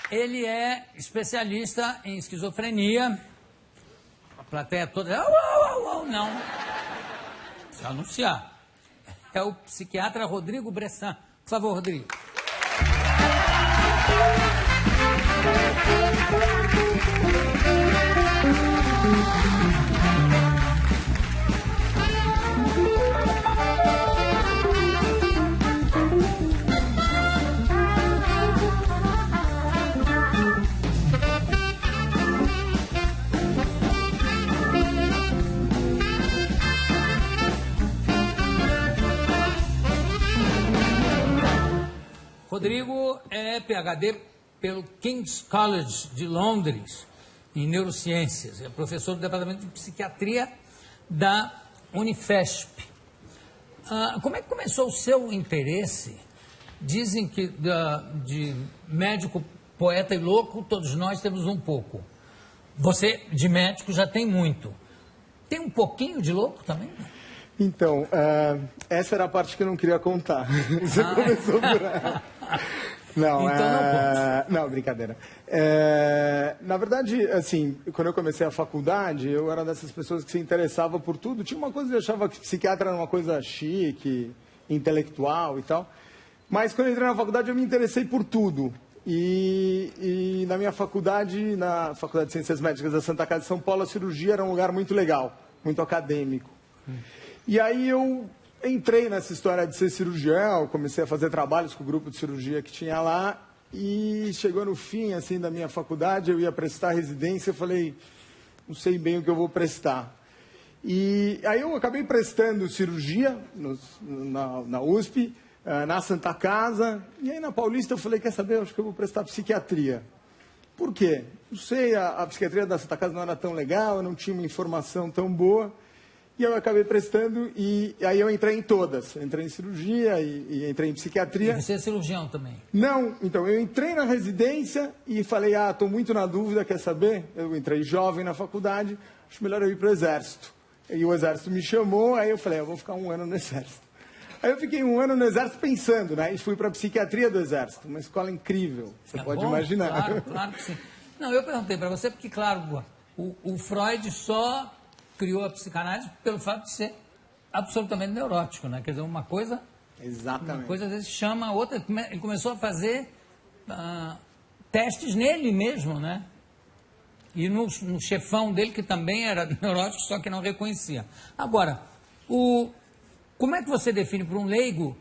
Ele é especialista em esquizofrenia. A plateia toda... Não. Se anunciar. É o psiquiatra Rodrigo Bressan. Por favor, Rodrigo. Rodrigo é PhD pelo King's College de Londres, em neurociências. É professor do Departamento de Psiquiatria da Unifesp. Como é que começou o seu interesse? Dizem que de médico, poeta e louco, todos nós temos um pouco. Você, de médico, já tem muito. Tem um pouquinho de louco também? Então, essa era a parte que eu não queria contar. Você começou por ela. Não, então não conta. Não, brincadeira. Na verdade, assim, quando eu comecei a faculdade, eu era dessas pessoas que se interessava por tudo. Tinha uma coisa que eu achava que psiquiatra era uma coisa chique, intelectual e tal. Mas quando eu entrei na faculdade, eu me interessei por tudo. E na minha faculdade, na Faculdade de Ciências Médicas da Santa Casa de São Paulo, a cirurgia era um lugar muito legal, muito acadêmico. E aí eu entrei nessa história de ser cirurgião, comecei a fazer trabalhos com o grupo de cirurgia que tinha lá, e chegou no fim, assim, da minha faculdade, eu ia prestar residência, eu falei, não sei bem o que eu vou prestar. E aí eu acabei prestando cirurgia na USP, na Santa Casa, e aí na Paulista eu falei, quer saber, eu acho que eu vou prestar psiquiatria. Por quê? Não sei, a psiquiatria da Santa Casa não era tão legal, eu não tinha uma informação tão boa. E eu acabei prestando, e aí eu entrei em todas. Entrei em cirurgia e entrei em psiquiatria. E você é cirurgião também? Não, então eu entrei na residência e falei, estou muito na dúvida, quer saber? Eu entrei jovem na faculdade, acho melhor eu ir para o Exército. E o Exército me chamou, aí eu falei, eu vou ficar 1 ano no Exército. Aí eu fiquei 1 ano no Exército pensando, né? E fui para a psiquiatria do Exército, uma escola incrível, você pode imaginar. Claro que sim. Não, eu perguntei para você porque, claro, o Freud só criou a psicanálise pelo fato de ser absolutamente neurótico, né? Quer dizer, uma coisa... Exatamente. Uma coisa às vezes chama a outra. Ele começou a fazer testes nele mesmo, né? E no chefão dele, que também era neurótico, só que não reconhecia. Agora, como é que você define para um leigo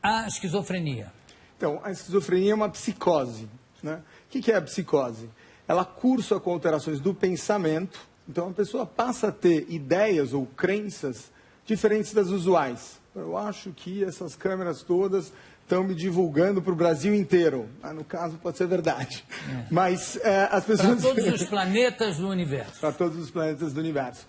a esquizofrenia? Então, a esquizofrenia é uma psicose, né? O que é a psicose? Ela cursa com alterações do pensamento. Então, a pessoa passa a ter ideias ou crenças diferentes das usuais. Eu acho que essas câmeras todas estão me divulgando para o Brasil inteiro. No caso, pode ser verdade. Mas as pessoas... Para todos os planetas do universo. Para todos os planetas do universo.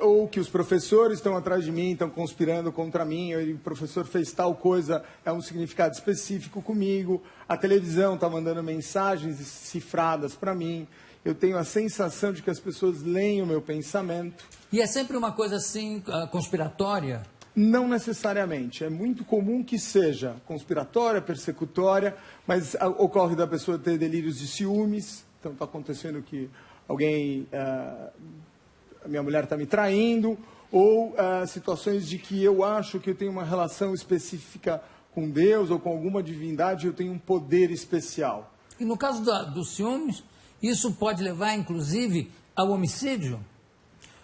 Ou que os professores estão atrás de mim, estão conspirando contra mim, ou o professor fez tal coisa, é um significado específico comigo, a televisão está mandando mensagens cifradas para mim. Eu tenho a sensação de que as pessoas leem o meu pensamento. E é sempre uma coisa assim, conspiratória? Não necessariamente. É muito comum que seja conspiratória, persecutória, mas ocorre da pessoa ter delírios de ciúmes. Então está acontecendo que alguém, a minha mulher está me traindo, ou situações de que eu acho que eu tenho uma relação específica com Deus ou com alguma divindade, eu tenho um poder especial. E no caso dos ciúmes... Isso pode levar, inclusive, ao homicídio?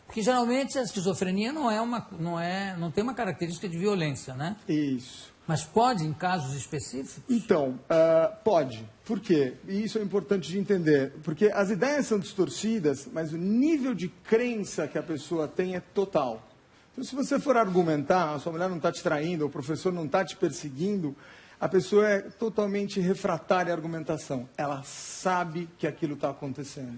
Porque, geralmente, a esquizofrenia não tem uma característica de violência, né? Isso. Mas pode, em casos específicos? Então, pode. Por quê? E isso é importante de entender. Porque as ideias são distorcidas, mas o nível de crença que a pessoa tem é total. Então, se você for argumentar, a sua mulher não está te traindo, o professor não está te perseguindo... A pessoa é totalmente refratária à argumentação. Ela sabe que aquilo está acontecendo.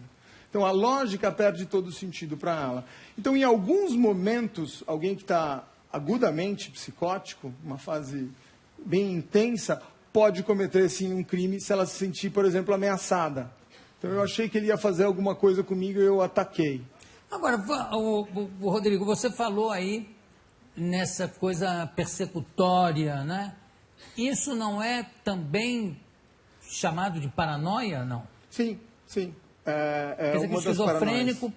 Então, a lógica perde todo o sentido para ela. Então, em alguns momentos, alguém que está agudamente psicótico, uma fase bem intensa, pode cometer, sim, um crime se ela se sentir, por exemplo, ameaçada. Então, eu achei que ele ia fazer alguma coisa comigo e eu ataquei. Agora, Rodrigo, você falou aí nessa coisa persecutória, né? Isso não é também chamado de paranoia, não? Sim, sim. Quer dizer que o esquizofrênico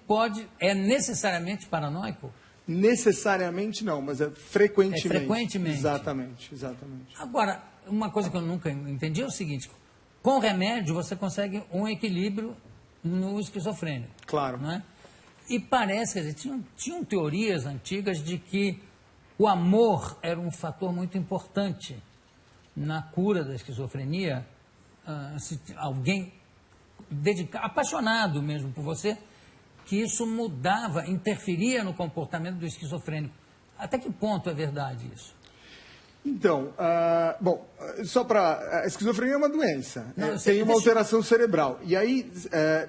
é necessariamente paranoico? Necessariamente não, mas é frequentemente. É frequentemente. Exatamente, exatamente. Agora, uma coisa que eu nunca entendi é o seguinte, com remédio você consegue um equilíbrio no esquizofrênico. Claro. Não é? E parece, quer dizer, tinham teorias antigas de que o amor era um fator muito importante na cura da esquizofrenia. Se alguém apaixonado mesmo por você, que isso mudava, interferia no comportamento do esquizofrênico. Até que ponto é verdade isso? Então, bom, só para... A esquizofrenia é uma doença, tem uma deixa... alteração cerebral. E aí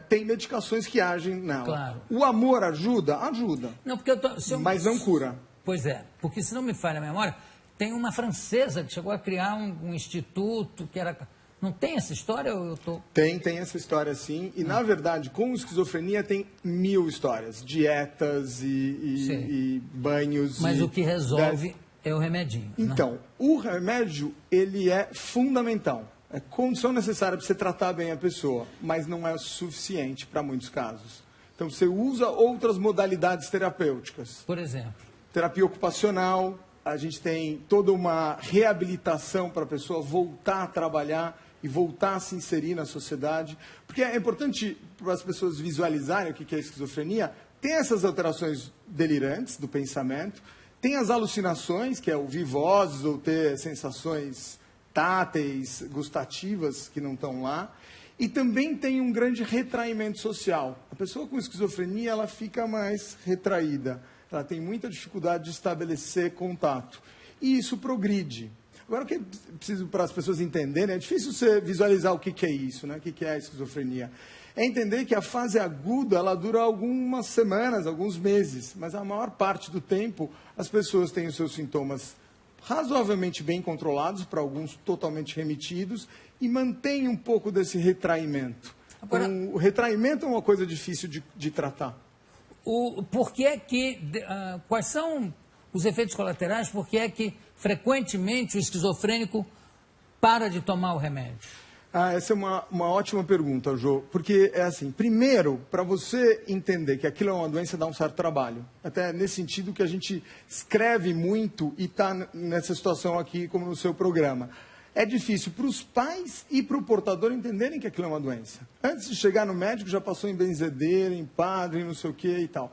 tem medicações que agem nela. Claro. O amor ajuda? Ajuda. Não, porque mas não cura. Pois é, porque se não me falha a memória, tem uma francesa que chegou a criar um instituto que era... Não tem essa história ou eu tô... Tem essa história sim. E, na verdade, com esquizofrenia tem 1000 histórias. Dietas e banhos. Mas o que resolve é o remedinho. Então, né? O remédio, ele é fundamental. É condição necessária para você tratar bem a pessoa, mas não é o suficiente para muitos casos. Então, você usa outras modalidades terapêuticas. Por exemplo? Terapia ocupacional. A gente tem toda uma reabilitação para a pessoa voltar a trabalhar e voltar a se inserir na sociedade. Porque é importante para as pessoas visualizarem o que é a esquizofrenia. Tem essas alterações delirantes do pensamento, tem as alucinações, que é ouvir vozes ou ter sensações táteis, gustativas, que não estão lá. E também tem um grande retraimento social. A pessoa com esquizofrenia, ela fica mais retraída. Ela tem muita dificuldade de estabelecer contato. E isso progride. Agora, o que é preciso para as pessoas entenderem, é difícil você visualizar o que é isso, né? O que é a esquizofrenia. É entender que a fase aguda, ela dura algumas semanas, alguns meses, mas a maior parte do tempo as pessoas têm os seus sintomas razoavelmente bem controlados, para alguns totalmente remitidos, e mantêm um pouco desse retraimento. Agora, então, o retraimento é uma coisa difícil de tratar. Quais são os efeitos colaterais? Por que é que frequentemente o esquizofrênico para de tomar o remédio? Essa é uma ótima pergunta, Jô. Porque é assim, primeiro, para você entender que aquilo é uma doença, dá um certo trabalho. Até nesse sentido que a gente escreve muito e está nessa situação aqui, como no seu programa. É difícil para os pais e para o portador entenderem que aquilo é uma doença. Antes de chegar no médico, já passou em benzedeira, em padre, não sei o que e tal.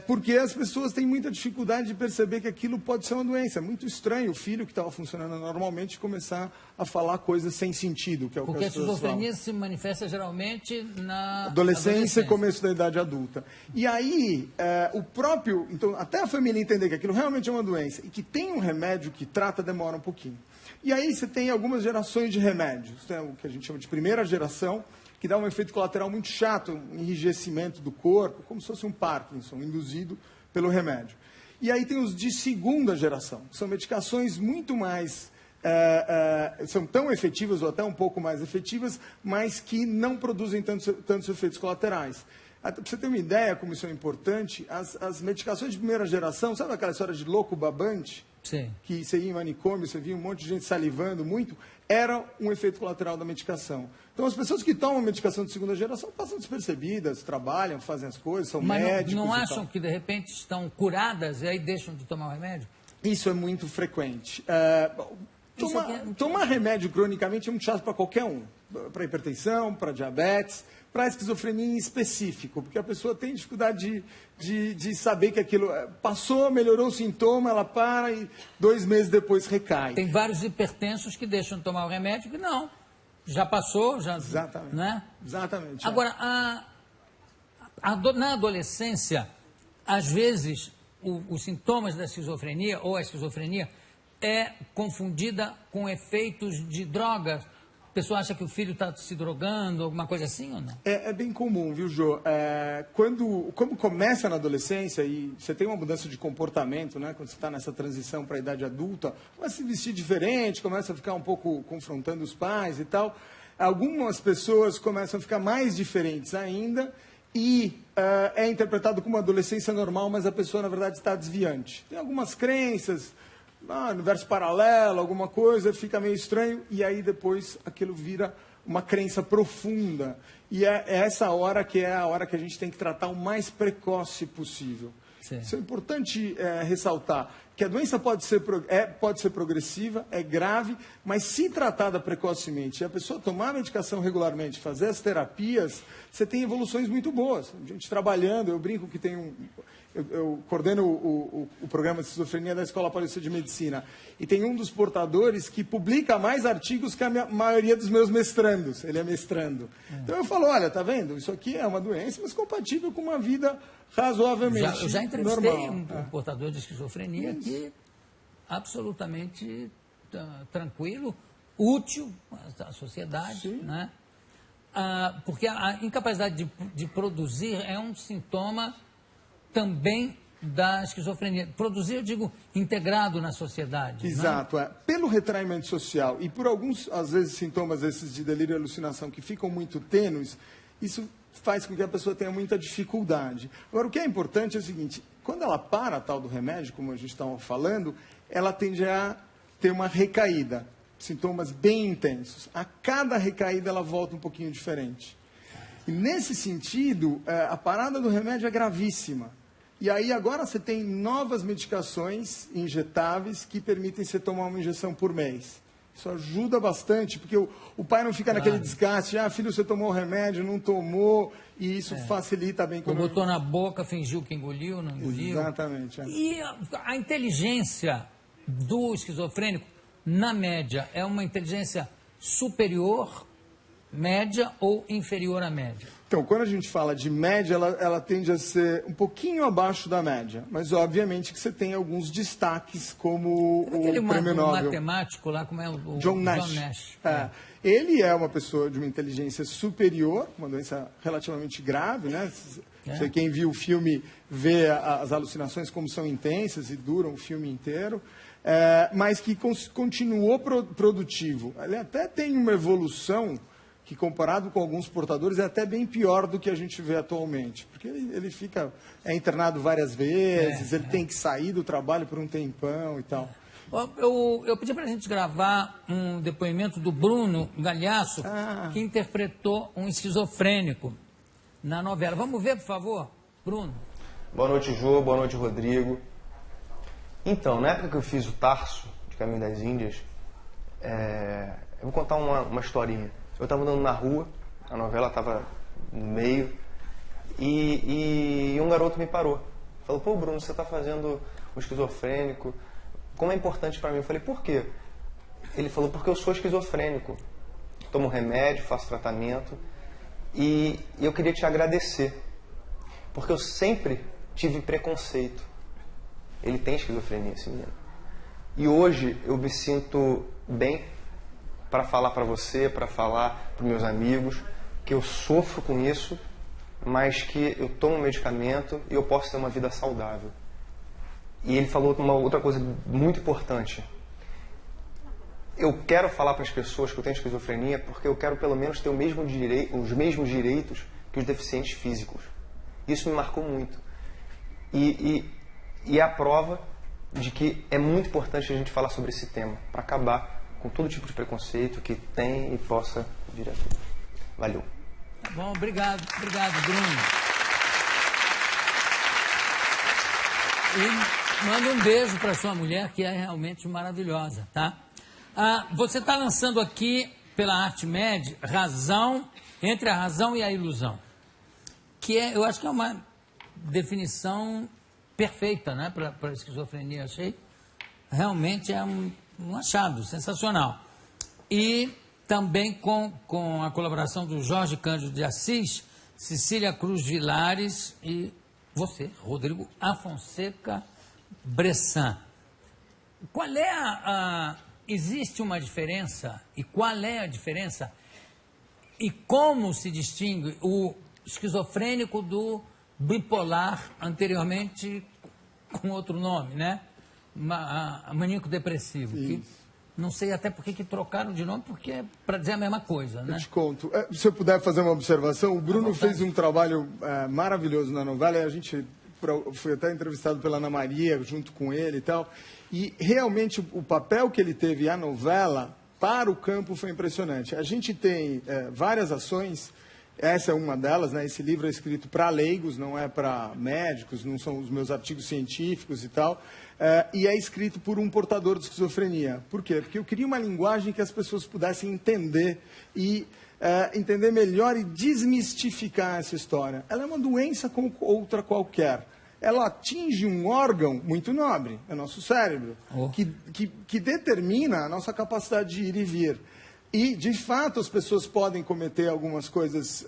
Porque as pessoas têm muita dificuldade de perceber que aquilo pode ser uma doença. É muito estranho o filho que estava funcionando normalmente começar a falar coisas sem sentido, que é o que as pessoas falam. Porque a esquizofrenia se manifesta geralmente na adolescência e começo da idade adulta. E aí, então, até a família entender que aquilo realmente é uma doença e que tem um remédio que trata, demora um pouquinho. E aí você tem algumas gerações de remédios. Tem o que a gente chama de primeira geração, que dá um efeito colateral muito chato, um enrijecimento do corpo, como se fosse um Parkinson, induzido pelo remédio. E aí tem os de segunda geração, que são medicações muito mais... são tão efetivas ou até um pouco mais efetivas, mas que não produzem tantos efeitos colaterais. Para você ter uma ideia como isso é importante, as medicações de primeira geração, sabe aquela história de louco babante? Sim. Que você ia em manicômio, você via um monte de gente salivando muito, era um efeito colateral da medicação. Então, as pessoas que tomam medicação de segunda geração passam despercebidas, trabalham, fazem as coisas, são médicos. Mas não acham que, de repente, estão curadas e aí deixam de tomar o remédio? Isso é muito frequente. Tomar remédio cronicamente é muito chato para qualquer um. Para hipertensão, para diabetes, para esquizofrenia em específico, porque a pessoa tem dificuldade de saber que aquilo passou, melhorou o sintoma, ela para e 2 meses depois recai. Tem vários hipertensos que deixam de tomar o remédio que não, já passou, já... Exatamente. Né? Exatamente. Agora, na adolescência, às vezes, os sintomas da esquizofrenia ou a esquizofrenia é confundida com efeitos de drogas. A pessoa acha que o filho está se drogando, alguma coisa assim ou não? É bem comum, viu, Jô? Como começa na adolescência e você tem uma mudança de comportamento, né? Quando você está nessa transição para a idade adulta, começa a se vestir diferente, começa a ficar um pouco confrontando os pais e tal. Algumas pessoas começam a ficar mais diferentes ainda e é interpretado como uma adolescência normal, mas a pessoa, na verdade, está desviante. Tem algumas crenças... universo paralelo, alguma coisa, fica meio estranho, e aí depois aquilo vira uma crença profunda. E é essa hora que é a hora que a gente tem que tratar o mais precoce possível. Sim. Isso é importante ressaltar, que a doença pode ser progressiva, é grave, mas se tratada precocemente e a pessoa tomar a medicação regularmente, fazer as terapias, você tem evoluções muito boas. A gente trabalhando, eu brinco que tem eu coordeno o programa de esquizofrenia da Escola Paulista de Medicina, e tem um dos portadores que publica mais artigos que a maioria dos meus mestrandos, ele é mestrando. Então eu falo, olha, tá vendo? Isso aqui é uma doença, mas compatível com uma vida razoavelmente normal. Eu já entrevistei um portador de esquizofrenia que absolutamente tranquilo, útil à sociedade, né? Porque a incapacidade de produzir é um sintoma também da esquizofrenia. Produzir, eu digo, integrado na sociedade. Exato. Né? Pelo retraimento social e por alguns, às vezes, sintomas esses de delírio e alucinação que ficam muito tênues, isso faz com que a pessoa tenha muita dificuldade. Agora, o que é importante é o seguinte, quando ela para a tal do remédio, como a gente estava falando, ela tende a ter uma recaída, sintomas bem intensos. A cada recaída ela volta um pouquinho diferente. E nesse sentido, a parada do remédio é gravíssima. E aí agora você tem novas medicações injetáveis que permitem você tomar uma injeção por mês. Isso ajuda bastante, porque o pai não fica naquele desgaste, filho, você tomou o remédio, não tomou, e isso facilita bem. Botou na boca, fingiu que engoliu, não engoliu. Exatamente. E a inteligência do esquizofrênico, na média, é uma inteligência superior, média ou inferior à média? Então, quando a gente fala de média, ela tende a ser um pouquinho abaixo da média. Mas, obviamente, que você tem alguns destaques, como o Prêmio Nobel. Matemático lá, como é o John Nash. Ele é uma pessoa de uma inteligência superior, uma doença relativamente grave, né? Quem viu o filme vê as alucinações como são intensas e duram o filme inteiro. Mas que continuou produtivo. Ele até tem uma evolução que, comparado com alguns portadores, é até bem pior do que a gente vê atualmente. Porque ele é internado várias vezes, ele tem que sair do trabalho por um tempão e tal. Eu pedi para a gente gravar um depoimento do Bruno Galhaço, que interpretou um esquizofrênico na novela. Vamos ver, por favor, Bruno? Boa noite, Jô. Boa noite, Rodrigo. Então, na época que eu fiz o Tarso, de Caminho das Índias, eu vou contar uma historinha. Eu estava andando na rua, a novela estava no meio, e um garoto me parou. Falou, pô, Bruno, você está fazendo um esquizofrênico, como é importante para mim? Eu falei, por quê? Ele falou, porque eu sou esquizofrênico, tomo remédio, faço tratamento, e eu queria te agradecer, porque eu sempre tive preconceito. Ele tem esquizofrenia, esse menino. E hoje eu me sinto bem para falar para você, para falar para meus amigos, que eu sofro com isso, mas que eu tomo medicamento e eu posso ter uma vida saudável. E ele falou uma outra coisa muito importante. Eu quero falar para as pessoas que eu tenho esquizofrenia porque eu quero pelo menos ter os mesmos direitos que os deficientes físicos. Isso me marcou muito. E é a prova de que é muito importante a gente falar sobre esse tema, para acabar com todo tipo de preconceito que tem e possa vir a ter. Valeu. Bom, obrigado, Bruno. E manda um beijo para sua mulher, que é realmente maravilhosa, tá? Você está lançando aqui, pela ArtMed, Entre a Razão e a Ilusão, que eu acho que é uma definição perfeita, né, para a esquizofrenia. Achei realmente um achado sensacional. E também com a colaboração do Jorge Cândido de Assis, Cecília Cruz Vilares e você, Rodrigo Afonseca Bressan. Qual é existe uma diferença? E qual é a diferença? E como se distingue o esquizofrênico do bipolar, anteriormente com outro nome, né? Maníaco depressivo. Que não sei até por que trocaram de nome, porque é para dizer a mesma coisa, né? Eu te conto. Se eu puder fazer uma observação, o Bruno fez um trabalho maravilhoso na novela, e a gente foi até entrevistado pela Ana Maria, junto com ele e tal, e realmente o papel que ele teve, a novela, para o campo foi impressionante. A gente tem várias ações, essa é uma delas, né? Esse livro é escrito para leigos, não é para médicos, não são os meus artigos científicos e tal, e é escrito por um portador de esquizofrenia. Por quê? Porque eu queria uma linguagem que as pessoas pudessem entender e entender melhor e desmistificar essa história. Ela é uma doença como outra qualquer. Ela atinge um órgão muito nobre, é nosso cérebro, que determina a nossa capacidade de ir e vir. E, de fato, as pessoas podem cometer algumas coisas,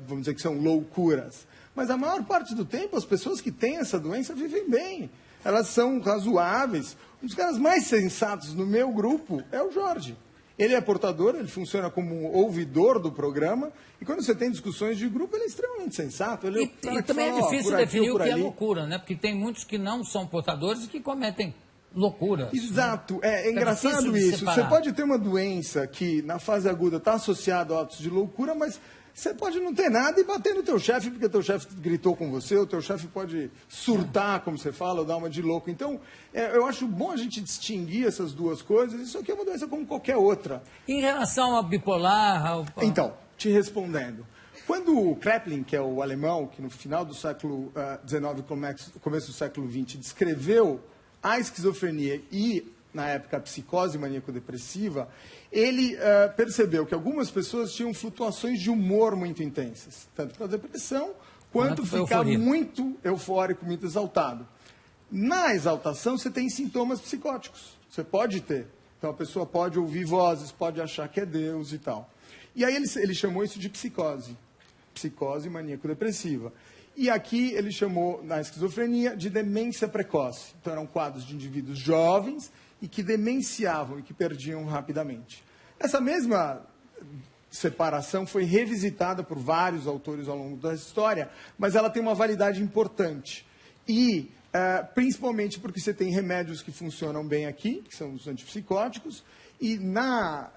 vamos dizer que são loucuras. Mas a maior parte do tempo, as pessoas que têm essa doença vivem bem. Elas são razoáveis. Um dos caras mais sensatos no meu grupo é o Jorge. Ele é portador, ele funciona como um ouvidor do programa, e quando você tem discussões de grupo, ele é extremamente sensato. Ele e também é difícil definir o que é loucura, né? Porque tem muitos que não são portadores e que cometem loucuras. Exato, é engraçado isso. Você pode ter uma doença que na fase aguda está associada a atos de loucura, mas você pode não ter nada e bater no teu chefe porque teu chefe gritou com você, o teu chefe pode surtar, como você fala, ou dar uma de louco. Então, eu acho bom a gente distinguir essas duas coisas. Isso aqui é uma doença como qualquer outra. Em relação ao bipolar... Então, te respondendo. Quando o Kraepelin, que é o alemão, que no final do século XIX, começo do século XX, descreveu a esquizofrenia e, na época, a psicose maníaco-depressiva, ele percebeu que algumas pessoas tinham flutuações de humor muito intensas, tanto para a depressão, quanto ficar muito eufórico, muito exaltado. Na exaltação, você tem sintomas psicóticos, você pode ter. Então, a pessoa pode ouvir vozes, pode achar que é Deus e tal. E aí ele chamou isso de psicose maníaco-depressiva. E aqui ele chamou, na esquizofrenia, de demência precoce. Então, eram quadros de indivíduos jovens e que demenciavam e que perdiam rapidamente. Essa mesma separação foi revisitada por vários autores ao longo da história, mas ela tem uma validade importante. E, principalmente porque você tem remédios que funcionam bem aqui, que são os antipsicóticos, e na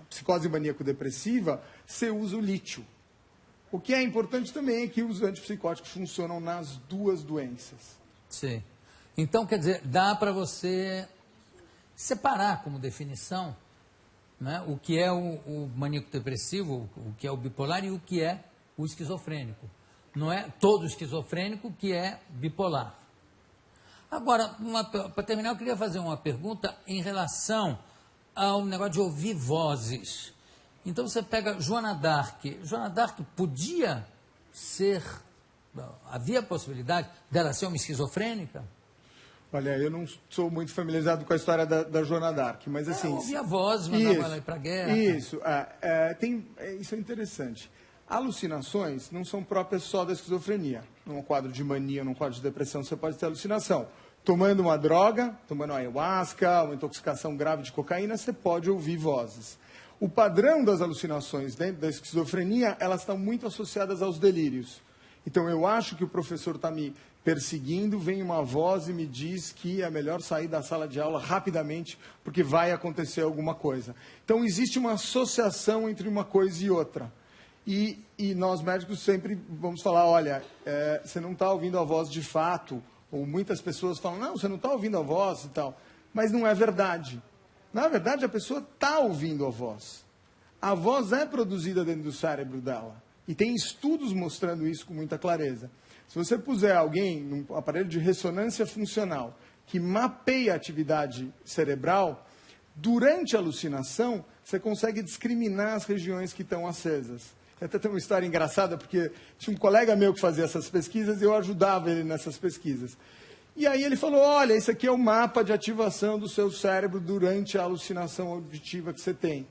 psicose maníaco-depressiva, você usa o lítio. O que é importante também é que os antipsicóticos funcionam nas duas doenças. Sim. Então, quer dizer, dá para você separar como definição, né, o que é o maníaco-depressivo, o que é o bipolar e o que é o esquizofrênico. Não é todo esquizofrênico que é bipolar. Agora, para terminar, eu queria fazer uma pergunta em relação ao negócio de ouvir vozes. Então você pega Joana d'Arc. Joana d'Arc podia ser... Havia a possibilidade dela ser uma esquizofrênica? Olha, eu não sou muito familiarizado com a história da Joana d'Arc, mas assim... Ouvia vozes, mandava ela ir para a guerra. Isso, isso é interessante. Alucinações não são próprias só da esquizofrenia. Num quadro de mania, num quadro de depressão, você pode ter alucinação. Tomando uma droga, tomando ayahuasca, uma intoxicação grave de cocaína, você pode ouvir vozes. O padrão das alucinações dentro da esquizofrenia, elas estão muito associadas aos delírios. Então, eu acho que o professor está me perseguindo, vem uma voz e me diz que é melhor sair da sala de aula rapidamente, porque vai acontecer alguma coisa. Então, existe uma associação entre uma coisa e outra. E nós médicos sempre vamos falar, olha, você não está ouvindo a voz de fato, ou muitas pessoas falam, não, você não está ouvindo a voz e tal, mas não é verdade. Na verdade, a pessoa está ouvindo a voz. A voz é produzida dentro do cérebro dela. E tem estudos mostrando isso com muita clareza. Se você puser alguém num aparelho de ressonância funcional que mapeia a atividade cerebral, durante a alucinação, você consegue discriminar as regiões que estão acesas. Até tem uma história engraçada, porque tinha um colega meu que fazia essas pesquisas e eu ajudava ele nessas pesquisas. E aí ele falou, olha, isso aqui é o mapa de ativação do seu cérebro durante a alucinação auditiva que você tem.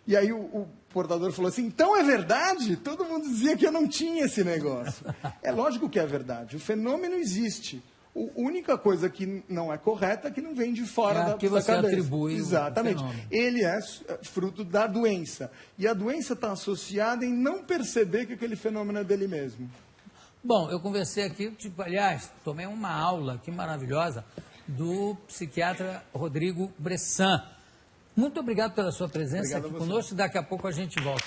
E aí o portador falou assim, então é verdade? Todo mundo dizia que eu não tinha esse negócio. É lógico que é verdade, o fenômeno existe. A única coisa que não é correta é que não vem de fora da que você cabeça. Atribui. Exatamente. Ele é fruto da doença. E a doença está associada em não perceber que aquele fenômeno é dele mesmo. Bom, eu conversei aqui, aliás, tomei uma aula aqui maravilhosa do psiquiatra Rodrigo Bressan. Muito obrigado pela sua presença aqui conosco. Daqui a pouco a gente volta.